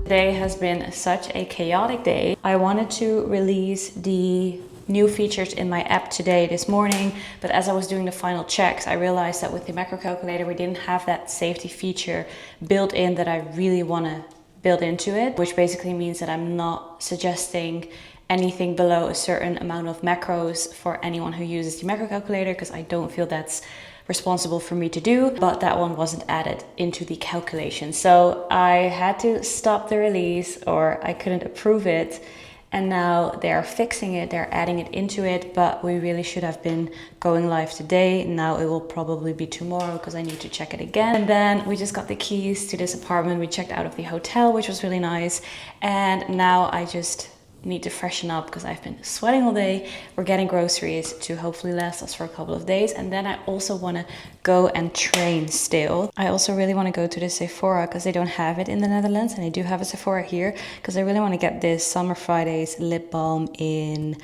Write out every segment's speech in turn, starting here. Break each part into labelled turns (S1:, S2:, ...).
S1: Today has been such a chaotic day. I wanted to release the new features in my app today, this morning, but as I was doing the final checks, I realized that with the macro calculator, we didn't have that safety feature built in that I really want to build into it, which basically means that I'm not suggesting anything below a certain amount of macros for anyone who uses the macro calculator, because I don't feel that's responsible for me to do, but that one wasn't added into the calculation. So I had to stop the release, or I couldn't approve it. And now they're fixing it, they're adding it into it, but we really should have been going live today. Now it will probably be tomorrow because I need to check it again. And then we just got the keys to this apartment. We checked out of the hotel, which was really nice. And now I just need to freshen up because I've been sweating all day. We're getting groceries to hopefully last us for a couple of days. And then I also want to go and train still. I also really want to go to the Sephora because they don't have it in the Netherlands, and they do have a Sephora here, because I really want to get this Summer Fridays lip balm in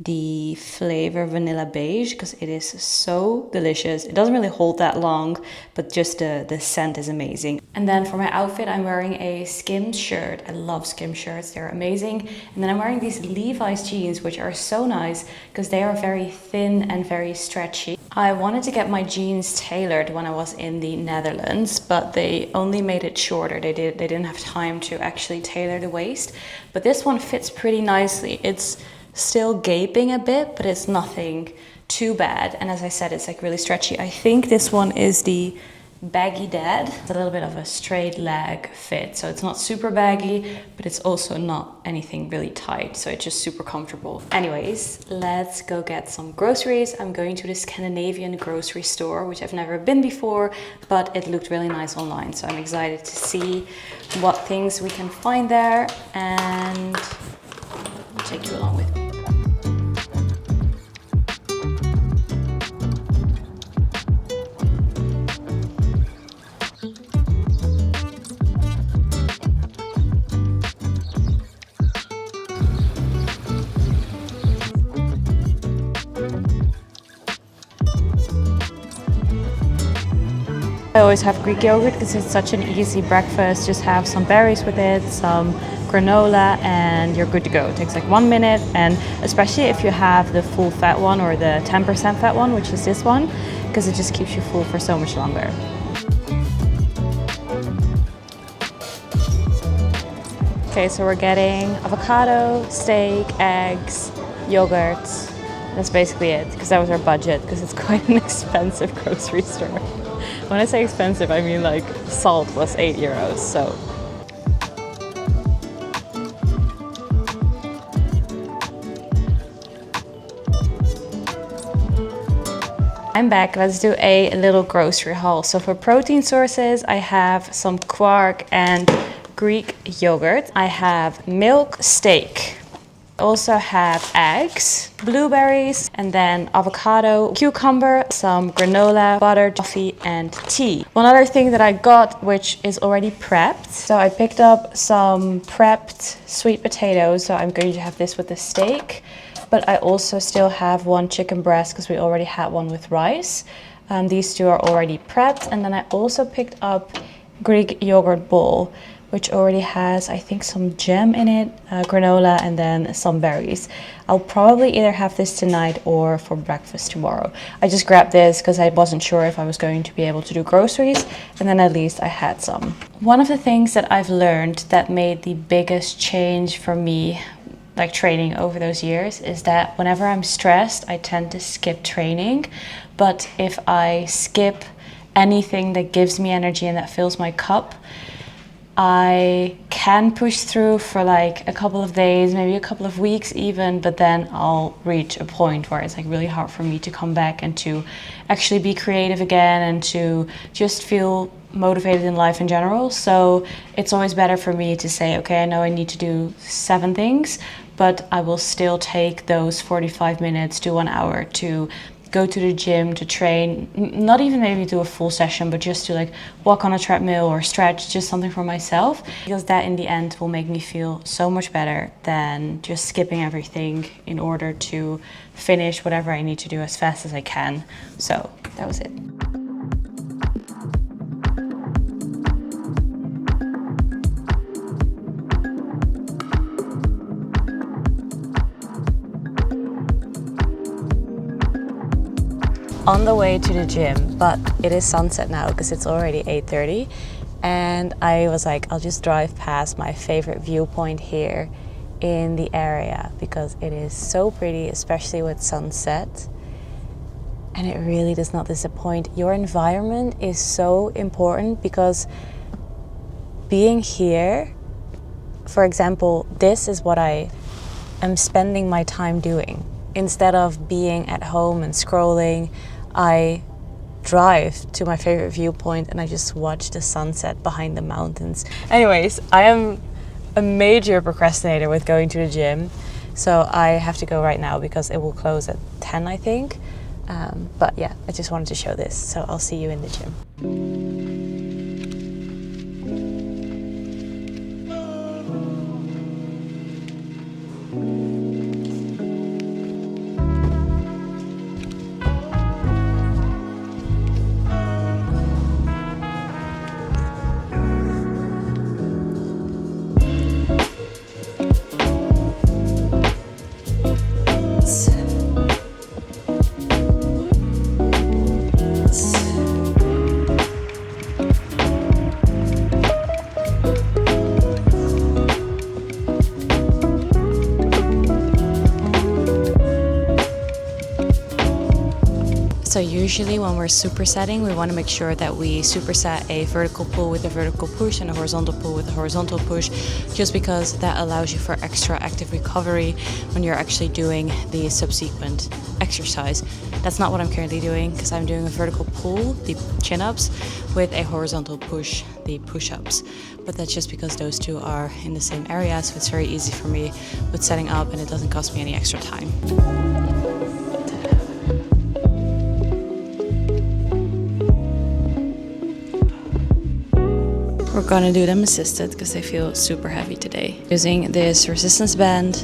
S1: the flavor vanilla beige, because it is so delicious. It doesn't really hold that long, but just the scent is amazing. And then for my outfit, I'm wearing a Skims shirt. I love Skims shirts, they're amazing. And then I'm wearing these Levi's jeans, which are so nice because they are very thin and very stretchy. I wanted to get my jeans tailored when I was in the Netherlands, but they only made it shorter. They didn't have time to actually tailor the waist, but this one fits pretty nicely. It's still gaping a bit, but it's nothing too bad. And as I said, it's like really stretchy. I think this one is the baggy dad. It's a little bit of a straight leg fit, so it's not super baggy, but it's also not anything really tight, so it's just super comfortable. Anyways, let's go get some groceries. I'm going to the Scandinavian grocery store, which I've never been before, but it looked really nice online, so I'm excited to see what things we can find there, and I'll take you along with me. I always have Greek yogurt because it's such an easy breakfast. Just have some berries with it, some granola, and you're good to go. It takes like 1 minute, and especially if you have the full fat one or the 10% fat one, which is this one, because it just keeps you full for so much longer. Okay, so we're getting avocado, steak, eggs, yogurt. That's basically it, because that was our budget, because it's quite an expensive grocery store. When I say expensive, I mean like salt was 8 euros, so. I'm back. Let's do a little grocery haul. So for protein sources, I have some quark and Greek yogurt. I have milk, steak. I also have eggs, blueberries, and then avocado, cucumber, some granola, butter, coffee, and tea. One other thing that I got, which is already prepped. So I picked up some prepped sweet potatoes. So I'm going to have this with the steak. But I also still have one chicken breast because we already had one with rice. These two are already prepped. And then I also picked up Greek yogurt bowl, which already has, I think, some jam in it, granola, and then some berries. I'll probably either have this tonight or for breakfast tomorrow. I just grabbed this because I wasn't sure if I was going to be able to do groceries, and then at least I had some. One of the things that I've learned that made the biggest change for me, like training over those years, is that whenever I'm stressed, I tend to skip training. But if I skip anything that gives me energy and that fills my cup, I can push through for like a couple of days, maybe a couple of weeks even, but then I'll reach a point where it's like really hard for me to come back and to actually be creative again and to just feel motivated in life in general. So it's always better for me to say, okay, I know I need to do 7 things, but I will still take those 45 minutes to 1 hour to go to the gym, to train, not even maybe do a full session, but just to like walk on a treadmill or stretch, just something for myself, because that in the end will make me feel so much better than just skipping everything in order to finish whatever I need to do as fast as I can. So that was it. on the way to the gym, but it is sunset now because it's already 8:30. And I was like, I'll just drive past my favorite viewpoint here in the area because it is so pretty, especially with sunset. And it really does not disappoint. Your environment is so important because being here, for example, this is what I am spending my time doing. Instead of being at home and scrolling, I drive to my favorite viewpoint and I just watch the sunset behind the mountains. Anyways, I am a major procrastinator with going to the gym, so I have to go right now because it will close at 10, I think. But yeah, I just wanted to show this, so I'll see you in the gym. So usually when we're supersetting, we want to make sure that we superset a vertical pull with a vertical push and a horizontal pull with a horizontal push, just because that allows you for extra active recovery when you're actually doing the subsequent exercise. That's not what I'm currently doing because I'm doing a vertical pull, the chin-ups, with a horizontal push, the push-ups. But that's just because those two are in the same area, so it's very easy for me with setting up and it doesn't cost me any extra time. We're gonna do them assisted because they feel super heavy today. Using this resistance band.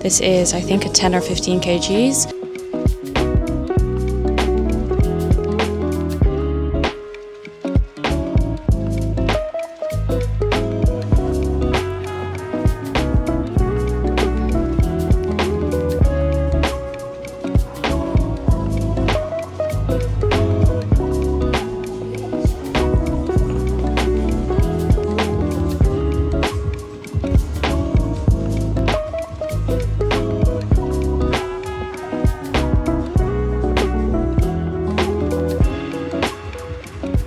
S1: This is, I think, a 10 or 15 kgs.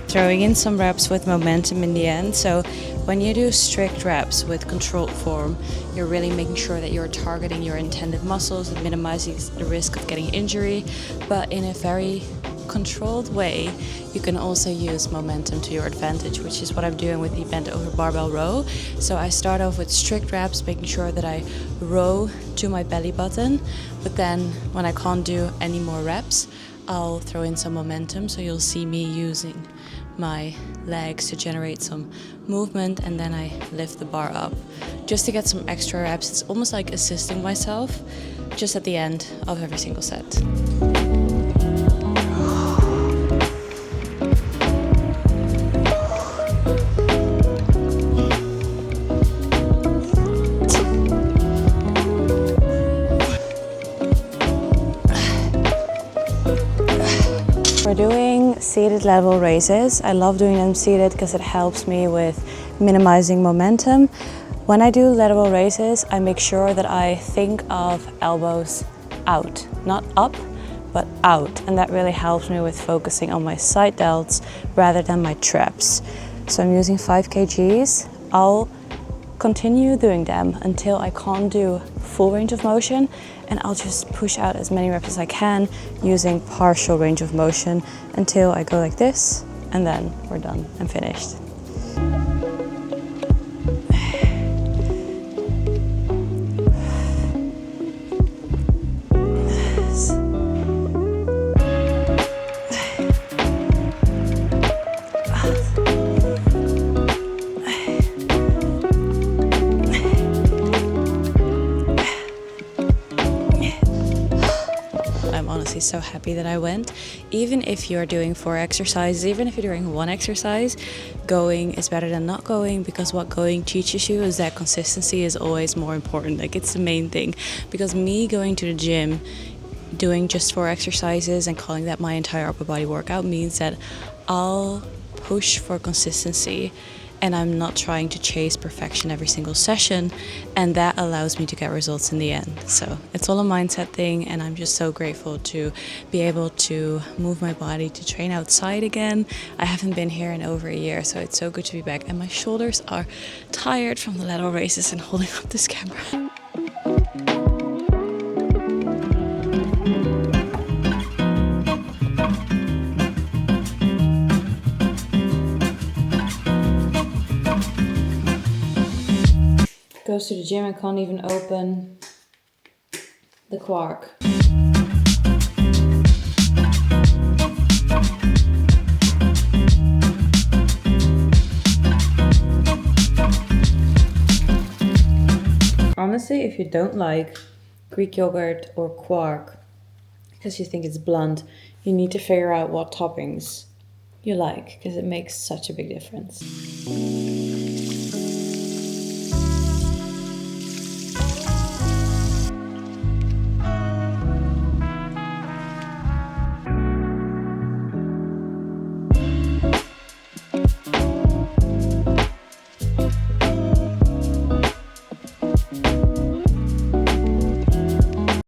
S1: Throwing in some reps with momentum in the end. So when you do strict reps with controlled form, you're really making sure that you're targeting your intended muscles and minimizing the risk of getting injury, but in a very controlled way. You can also use momentum to your advantage, which is what I'm doing with the bent over barbell row. So I start off with strict reps, making sure that I row to my belly button, but then when I can't do any more reps, I'll throw in some momentum. So you'll see me using my legs to generate some movement, and then I lift the bar up just to get some extra reps. It's almost like assisting myself just at the end of every single set. We're doing seated lateral raises. I love doing them seated because it helps me with minimizing momentum. When I do lateral raises, I make sure that I think of elbows out, not up, but out. And that really helps me with focusing on my side delts rather than my traps. So I'm using 5 kgs. I'll continue doing them until I can't do full range of motion, and I'll just push out as many reps as I can using partial range of motion until I go like this, and then we're done and finished. I'm honestly so happy that I went. Even if you're doing 4 exercises, even if you're doing 1 exercise, going is better than not going, because what going teaches you is that consistency is always more important. Like, it's the main thing. Because me going to the gym doing just 4 exercises and calling that my entire upper body workout means that I'll push for consistency and I'm not trying to chase perfection every single session, and that allows me to get results in the end. So it's all a mindset thing, and I'm just so grateful to be able to move my body, to train outside again. I haven't been here in over a year, so it's so good to be back, and my shoulders are tired from the lateral raises and holding up this camera. Goes to the gym and can't even open the quark. Honestly, if you don't like Greek yogurt or quark because you think it's blunt, you need to figure out what toppings you like, because it makes such a big difference.